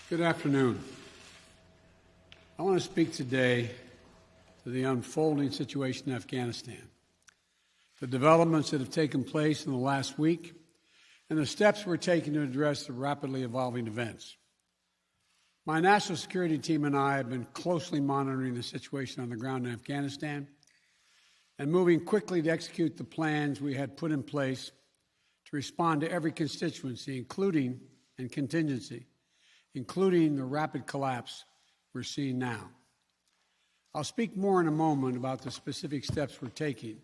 Good afternoon. I want to speak today to the unfolding situation in Afghanistan, the developments that have taken place in the last week, and the steps we're taking to address the rapidly evolving events. My national security team and I have been closely monitoring the situation on the ground in Afghanistan and moving quickly to execute the plans we had put in place to respond to every constituency, including contingency, including the rapid collapse we're seeing now. I'll speak more in a moment about the specific steps we're taking,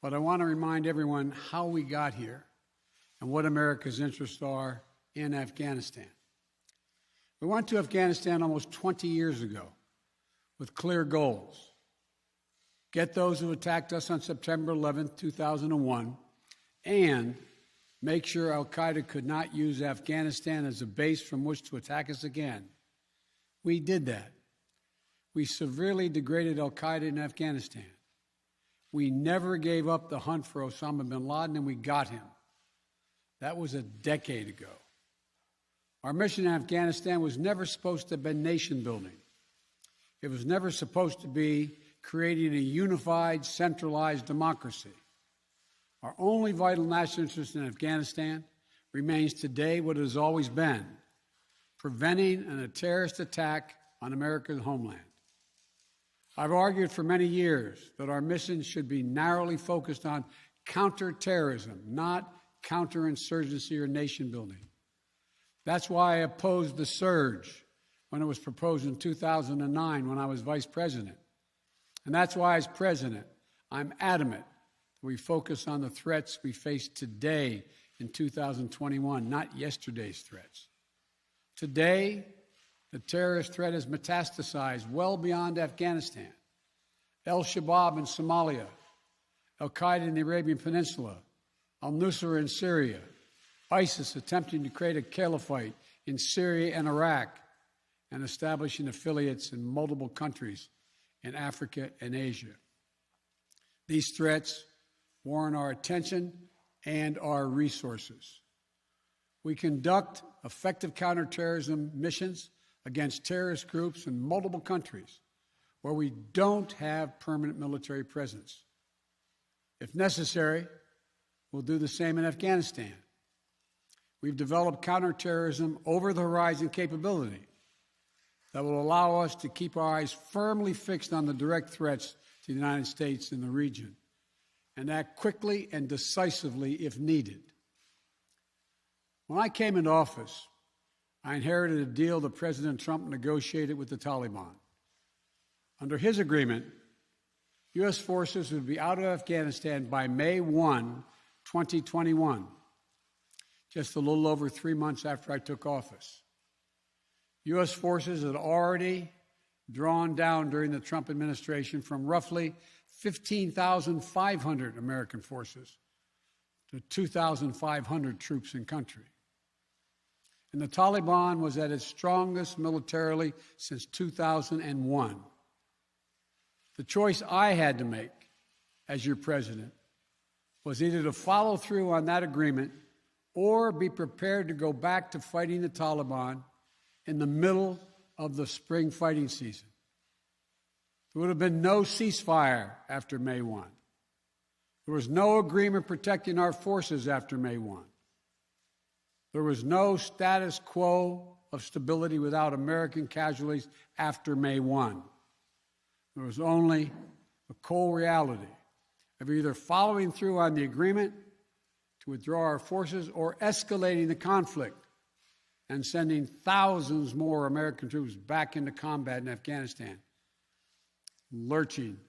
but I want to remind everyone how we got here and what America's interests are in Afghanistan. We went to Afghanistan almost 20 years ago with clear goals. Get those who attacked us on September 11, 2001, and make sure Al-Qaeda could not use Afghanistan as a base from which to attack us again. We did that. We severely degraded Al-Qaeda in Afghanistan. We never gave up the hunt for Osama bin Laden, and we got him. That was a decade ago. Our mission in Afghanistan was never supposed to have been nation building. It was never supposed to be creating a unified, centralized democracy. Our only vital national interest in Afghanistan remains today what it has always been: preventing a terrorist attack on America's homeland. I've argued for many years that our mission should be narrowly focused on counterterrorism, not counterinsurgency or nation building. That's why I opposed the surge when it was proposed in 2009 when I was vice president. And that's why, as president, I'm adamant that we focus on the threats we face today in 2021, not yesterday's threats. Today, the terrorist threat has metastasized well beyond Afghanistan. Al-Shabaab in Somalia, Al-Qaeda in the Arabian Peninsula, al-Nusra in Syria, ISIS attempting to create a caliphate in Syria and Iraq, and establishing affiliates in multiple countries in Africa and Asia. These threats warrant our attention and our resources. We conduct effective counterterrorism missions against terrorist groups in multiple countries where we don't have permanent military presence. If necessary, we'll do the same in Afghanistan. We've developed counterterrorism over-the-horizon capability that will allow us to keep our eyes firmly fixed on the direct threats to the United States and the region, and act quickly and decisively if needed. When I came into office, I inherited a deal that President Trump negotiated with the Taliban. Under his agreement, U.S. forces would be out of Afghanistan by May 1, 2021, just a little over 3 months after I took office. U.S. forces had already drawn down during the Trump administration from roughly 15,500 American forces to 2,500 troops in country. And the Taliban was at its strongest militarily since 2001. The choice I had to make as your president was either to follow through on that agreement or be prepared to go back to fighting the Taliban in the middle of the spring fighting season. There would have been no ceasefire after May 1. There was no agreement protecting our forces after May 1. There was no status quo of stability without American casualties after May 1. There was only the cold reality of either following through on the agreement to withdraw our forces or escalating the conflict and sending thousands more American troops back into combat in Afghanistan, lurching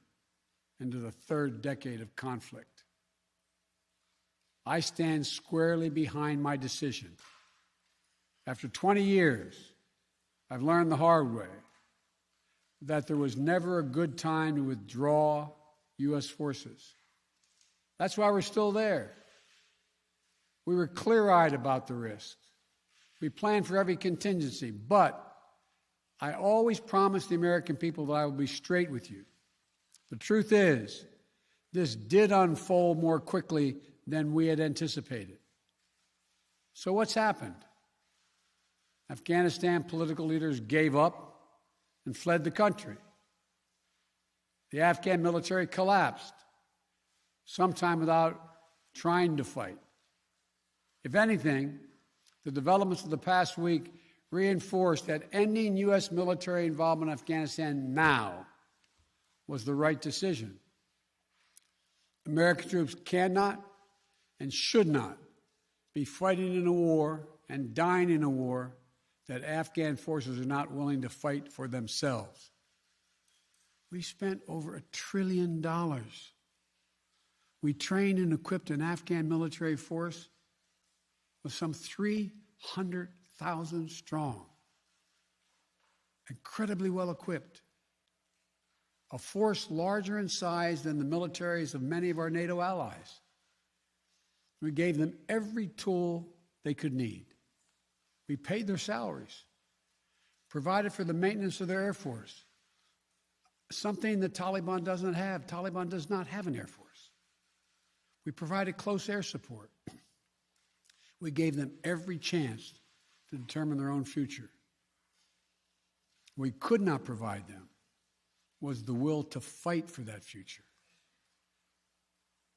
into the third decade of conflict. I stand squarely behind my decision. After 20 years, I've learned the hard way that there was never a good time to withdraw U.S. forces. That's why we're still there. We were clear-eyed about the risks. We planned for every contingency, but I always promised the American people that I would be straight with you. The truth is, this did unfold more quickly than we had anticipated. So what's happened? Afghanistan political leaders gave up and fled the country. The Afghan military collapsed, sometime without trying to fight. If anything, the developments of the past week reinforced that ending U.S. military involvement in Afghanistan now was the right decision. American troops cannot and should not be fighting in a war and dying in a war that Afghan forces are not willing to fight for themselves. We spent over $1 trillion. We trained and equipped an Afghan military force with some 300,000 strong, incredibly well equipped, a force larger in size than the militaries of many of our NATO allies. We gave them every tool they could need. We paid their salaries, provided for the maintenance of their Air Force, something the Taliban doesn't have. Taliban does not have an Air Force. We provided close air support. We gave them every chance to determine their own future. What we could not provide them was the will to fight for that future.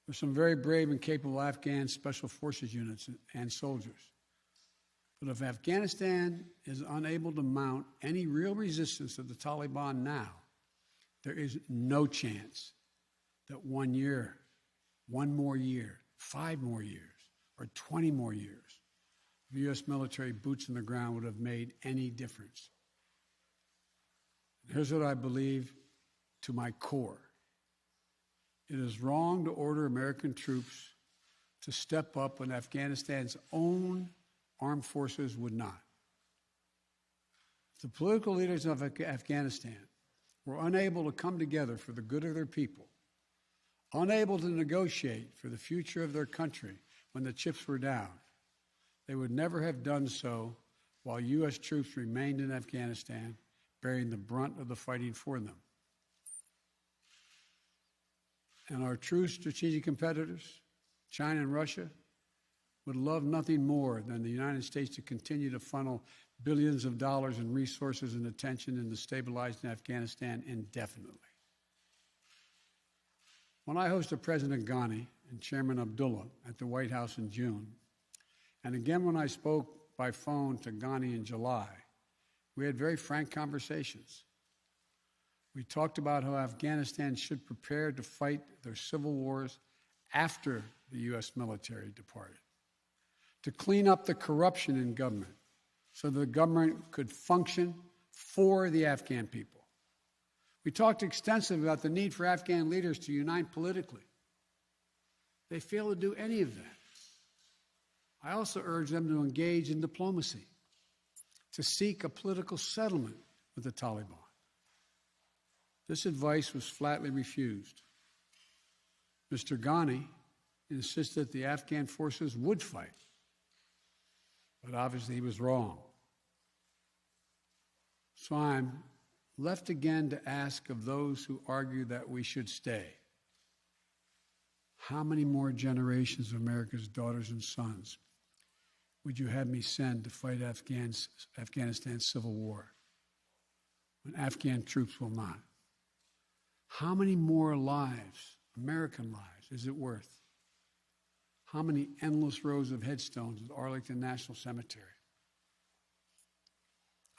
There's some very brave and capable Afghan special forces units and soldiers. But if Afghanistan is unable to mount any real resistance to the Taliban now, there is no chance that 1 year, 1 more year, 5 more years, or 20 more years of U.S. military boots on the ground would have made any difference. Here's what I believe to my core. It is wrong to order American troops to step up when Afghanistan's own armed forces would not. If the political leaders of Afghanistan were unable to come together for the good of their people, unable to negotiate for the future of their country when the chips were down, they would never have done so while U.S. troops remained in Afghanistan, bearing the brunt of the fighting for them. And our true strategic competitors, China and Russia, would love nothing more than the United States to continue to funnel billions of dollars in resources and attention into stabilizing Afghanistan indefinitely. When I hosted President Ghani and Chairman Abdullah at the White House in June, and again when I spoke by phone to Ghani in July, we had very frank conversations. We talked about how Afghanistan should prepare to fight their civil wars after the U.S. military departed, to clean up the corruption in government so the government could function for the Afghan people. We talked extensively about the need for Afghan leaders to unite politically. They fail to do any of that. I also urged them to engage in diplomacy, to seek a political settlement with the Taliban. This advice was flatly refused. Mr. Ghani insisted that the Afghan forces would fight, but obviously he was wrong. So I'm left again to ask of those who argue that we should stay, how many more generations of America's daughters and sons would you have me send to fight Afghanistan's civil war when Afghan troops will not? How many more lives, American lives, is it worth? How many endless rows of headstones at Arlington National Cemetery?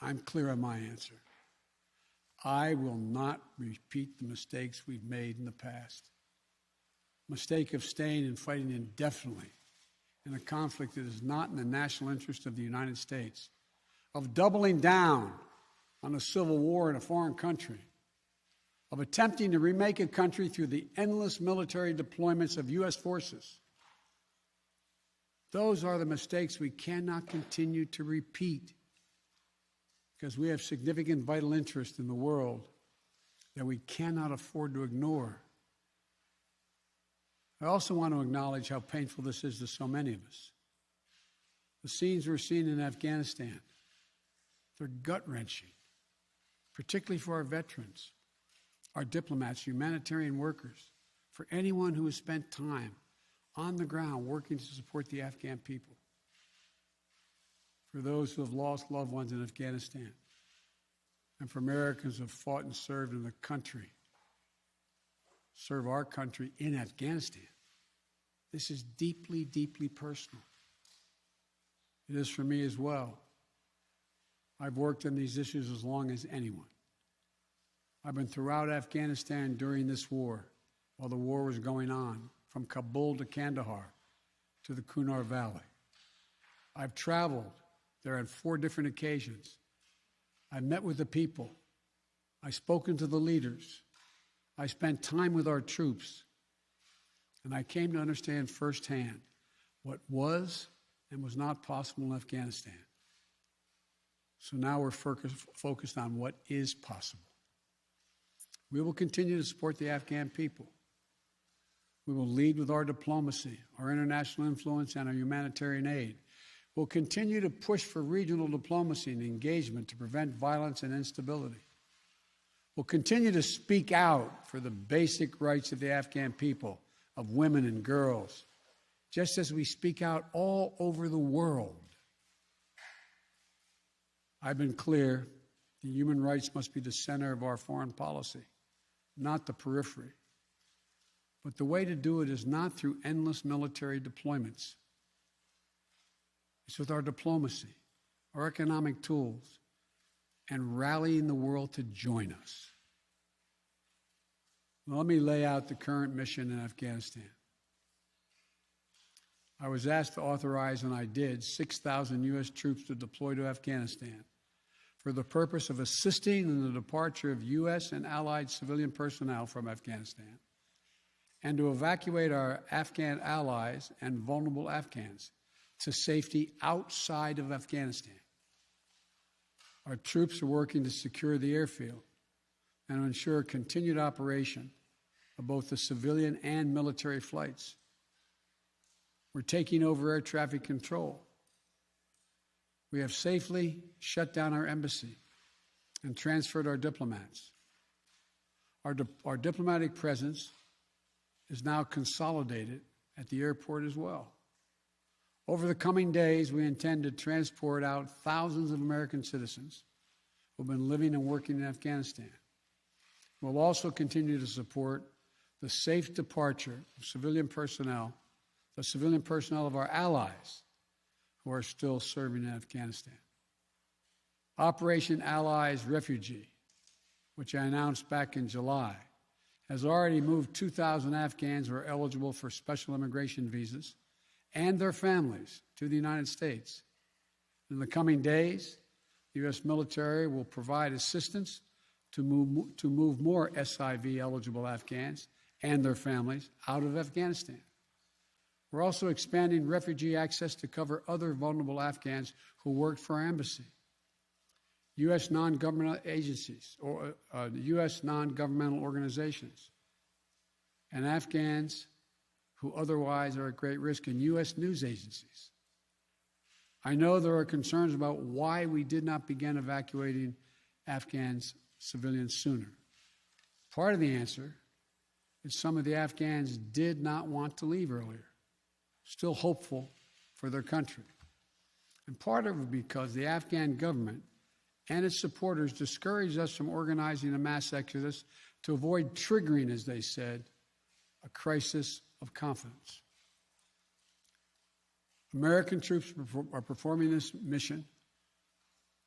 I'm clear on my answer. I will not repeat the mistakes we've made in the past. Mistake of staying and fighting indefinitely in a conflict that is not in the national interest of the United States, of doubling down on a civil war in a foreign country, of attempting to remake a country through the endless military deployments of U.S. forces. Those are the mistakes we cannot continue to repeat because we have significant vital interest in the world that we cannot afford to ignore. I also want to acknowledge how painful this is to so many of us. The scenes we're seeing in Afghanistan, they're gut-wrenching, particularly for our veterans, our diplomats, humanitarian workers, for anyone who has spent time on the ground working to support the Afghan people. for those who have lost loved ones in Afghanistan, and for Americans who have fought and served in the country, serve our country in Afghanistan. This is deeply, deeply personal. It is for me as well. I've worked on these issues as long as anyone. I've been throughout Afghanistan during this war, while the war was going on, from Kabul to Kandahar to the Kunar Valley. I've traveled there on 4 different occasions. I've met with the people. I've spoken to the leaders. I spent time with our troops. And I came to understand firsthand what was and was not possible in Afghanistan. So now we're focused on what is possible. We will continue to support the Afghan people. We will lead with our diplomacy, our international influence, and our humanitarian aid. We'll continue to push for regional diplomacy and engagement to prevent violence and instability. We'll continue to speak out for the basic rights of the Afghan people, of women and girls, just as we speak out all over the world. I've been clear that human rights must be the center of our foreign policy, not the periphery. But the way to do it is not through endless military deployments. It's with our diplomacy, our economic tools, and rallying the world to join us. Now, let me lay out the current mission in Afghanistan. I was asked to authorize, and I did, 6,000 U.S. troops to deploy to Afghanistan for the purpose of assisting in the departure of U.S. and allied civilian personnel from Afghanistan, and to evacuate our Afghan allies and vulnerable Afghans to safety outside of Afghanistan. Our troops are working to secure the airfield and to ensure continued operation of both the civilian and military flights. We're taking over air traffic control. We have safely shut down our embassy and transferred our diplomats. Our diplomatic presence is now consolidated at the airport as well. Over the coming days, we intend to transport out thousands of American citizens who have been living and working in Afghanistan. We'll also continue to support the safe departure of civilian personnel, the civilian personnel of our allies who are still serving in Afghanistan. Operation Allies Refugee, which I announced back in July, has already moved 2,000 Afghans who are eligible for special immigration visas and their families to the United States. In the coming days, the U.S. military will provide assistance to move more SIV-eligible Afghans and their families out of Afghanistan. We're also expanding refugee access to cover other vulnerable Afghans who worked for our embassy. U.S. non-governmental agencies, or U.S. non-governmental organizations, and Afghans who otherwise are at great risk, in U.S. news agencies. I know there are concerns about why we did not begin evacuating Afghans civilians sooner. Part of the answer is some of the Afghans did not want to leave earlier, still hopeful for their country. And part of it because the Afghan government and its supporters discouraged us from organizing a mass exodus to avoid triggering, as they said, a crisis of confidence. American troops are performing this mission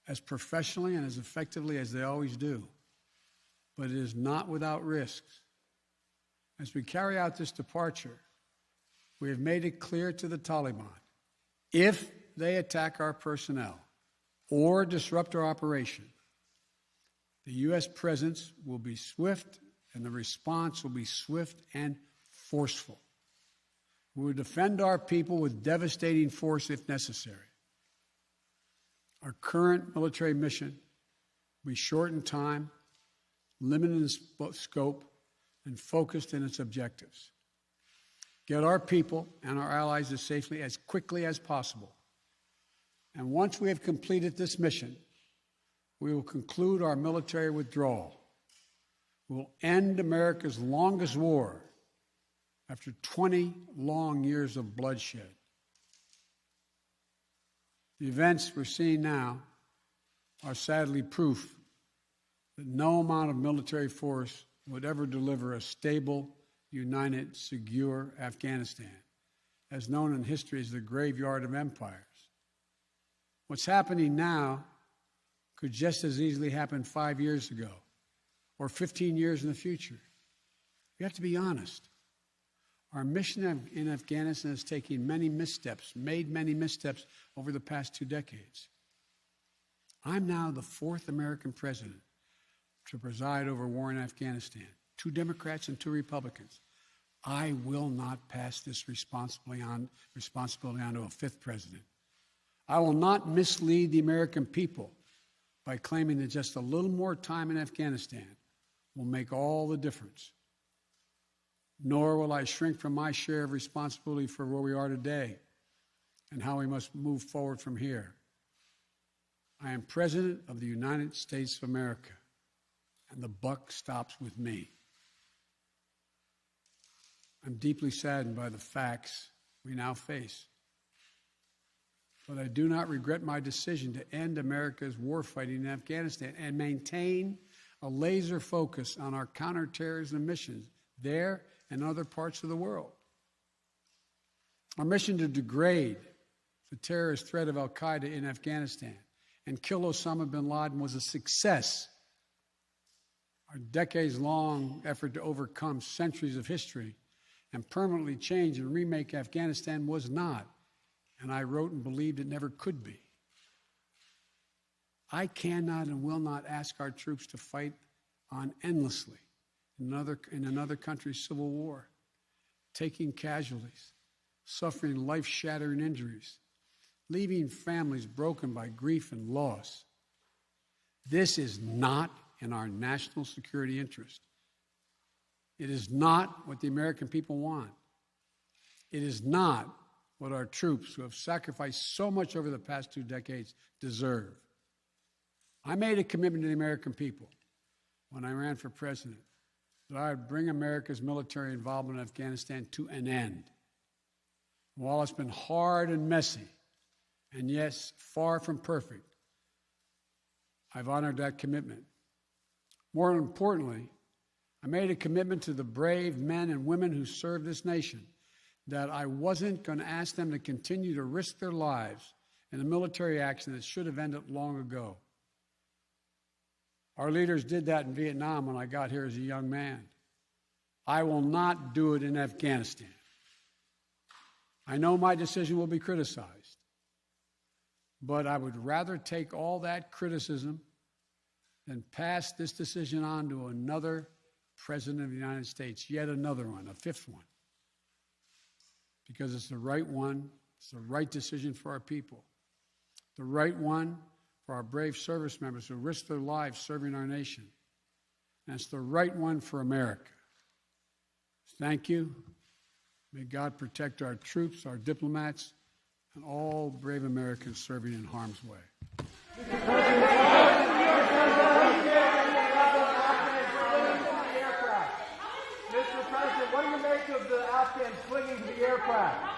as professionally and as effectively as they always do, but it is not without risks. As we carry out this departure, we have made it clear to the Taliban, if they attack our personnel or disrupt our operation, the U.S. presence will be swift and the response will be swift and forceful. We will defend our people with devastating force if necessary. Our current military mission will be short in time, limited in scope, and focused in its objectives. Get our people and our allies as safely as quickly as possible. And once we have completed this mission, we will conclude our military withdrawal. We will end America's longest war after 20 long years of bloodshed. The events we're seeing now are sadly proof that no amount of military force would ever deliver a stable, united, secure Afghanistan, as known in history as the graveyard of empires. What's happening now could just as easily happen 5 years ago or 15 years in the future. We have to be honest. Our mission in Afghanistan has taken many missteps, made many missteps over the past 2 decades. I'm now the 4th American president to preside over war in Afghanistan. 2 Democrats and 2 Republicans. I will not pass this responsibility on to a 5th president. I will not mislead the American people by claiming that just a little more time in Afghanistan will make all the difference. Nor will I shrink from my share of responsibility for where we are today and how we must move forward from here. I am President of the United States of America, and the buck stops with me. I'm deeply saddened by the facts we now face. But I do not regret my decision to end America's warfighting in Afghanistan and maintain a laser focus on our counterterrorism missions there and other parts of the world. Our mission to degrade the terrorist threat of Al-Qaeda in Afghanistan and kill Osama bin Laden was a success. Our decades-long effort to overcome centuries of history and permanently change and remake Afghanistan was not, and I wrote and believed it never could be. I cannot and will not ask our troops to fight on endlessly in another country's civil war, taking casualties, suffering life-shattering injuries, leaving families broken by grief and loss. This is not in our national security interest. It is not what the American people want. It is not what our troops, who have sacrificed so much over the past 2 decades, deserve. I made a commitment to the American people when I ran for president that I would bring America's military involvement in Afghanistan to an end. While it's been hard and messy, and yes, far from perfect, I've honored that commitment. More importantly, I made a commitment to the brave men and women who serve this nation that I wasn't going to ask them to continue to risk their lives in a military action that should have ended long ago. Our leaders did that in Vietnam when I got here as a young man. I will not do it in Afghanistan. I know my decision will be criticized, but I would rather take all that criticism than pass this decision on to another president of the United States, yet another one, a 5th one, because it's the right one, it's the right decision for our people, the right one for our brave service members who risk their lives serving our nation, and it's the right one for America. Thank you. May God protect our troops, our diplomats, and all brave Americans serving in harm's way. Mr. President, what do you make of the Afghans clinging to the aircraft?